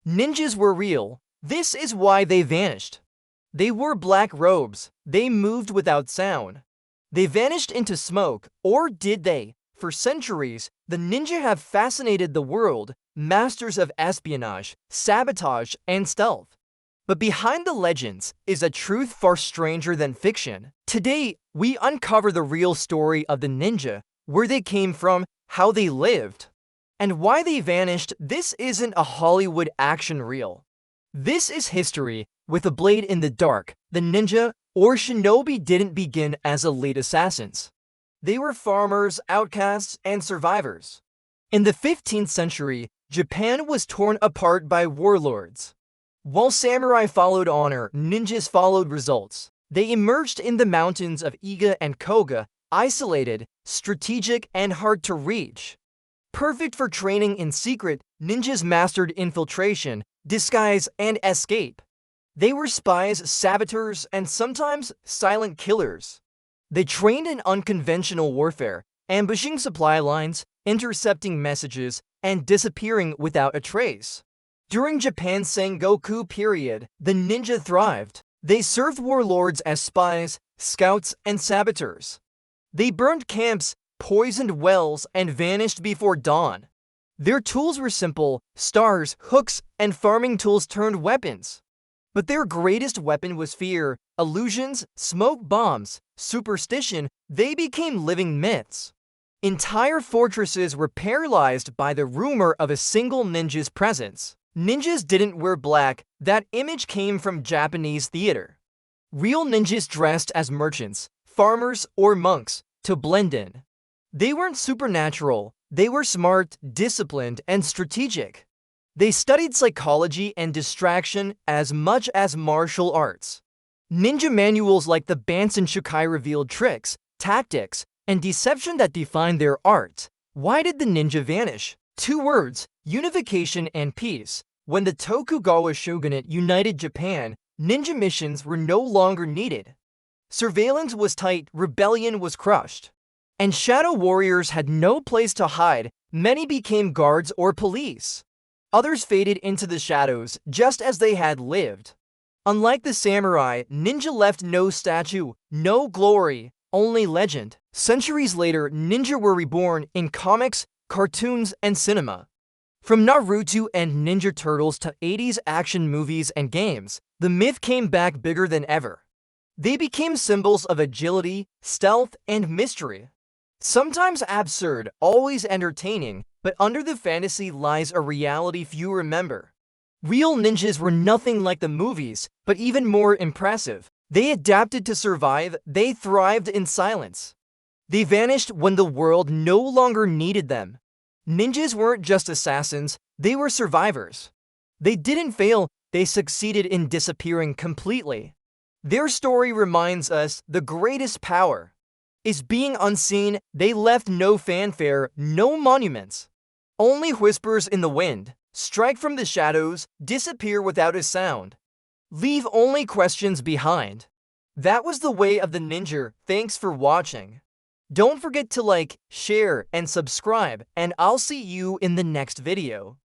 Ninjas were real. This is why they vanished. They wore black robes. They moved without sound. They vanished into smoke, or did they? For centuries, the ninja have fascinated the world, masters of espionage, sabotage, and stealth. But behind the legends is a truth far stranger than fiction. Today, we uncover the real story of the ninja, where they came from, how they lived, and why they vanished. This isn't a Hollywood action reel. This is history. With a blade in the dark, the ninja or shinobi didn't begin as elite assassins. They were farmers, outcasts, and survivors. In the 15th century, Japan was torn apart by warlords. While samurai followed honor, ninjas followed results. They emerged in the mountains of Iga and Koga, isolated, strategic, and hard to reach. Perfect for training in secret, ninjas mastered infiltration, disguise, and escape. They were spies, saboteurs, and sometimes silent killers. They trained in unconventional warfare, ambushing supply lines, intercepting messages, and disappearing without a trace. During Japan's Sengoku period, the ninja thrived. They served warlords as spies, scouts, and saboteurs. They burned camps, poisoned wells, and vanished before dawn. Their tools were simple: stars, hooks, and farming tools turned weapons. But their greatest weapon was fear, illusions, smoke bombs, superstition. They became living myths. Entire fortresses were paralyzed by the rumor of a single ninja's presence. Ninjas didn't wear black. That image came from Japanese theater. Real ninjas dressed as merchants, farmers, or monks to blend in. They weren't supernatural. They were smart, disciplined, and strategic. They studied psychology and distraction as much as martial arts. Ninja manuals like the Bansen Shukai revealed tricks, tactics, and deception that defined their art. Why did the ninja vanish? 2 words: unification and peace. When the Tokugawa shogunate united Japan, ninja missions were no longer needed. Surveillance was tight, rebellion was crushed. And shadow warriors had no place to hide. Many became guards or police. Others faded into the shadows, just as they had lived. Unlike the samurai, ninja left no statue, no glory, only legend. Centuries later, ninja were reborn in comics, cartoons, and cinema. From Naruto and Ninja Turtles to 80s action movies and games, the myth came back bigger than ever. They became symbols of agility, stealth, and mystery. Sometimes absurd, always entertaining, but under the fantasy lies a reality few remember. Real ninjas were nothing like the movies, but even more impressive. They adapted to survive. They thrived in silence. They vanished when the world no longer needed them. Ninjas weren't just assassins, they were survivors. They didn't fail, they succeeded in disappearing completely. Their story reminds us the greatest power is being unseen. They left no fanfare, no monuments. Only whispers in the wind, strike from the shadows, disappear without a sound. Leave only questions behind. That was the way of the ninja. Thanks for watching. Don't forget to like, share, and subscribe, and I'll see you in the next video.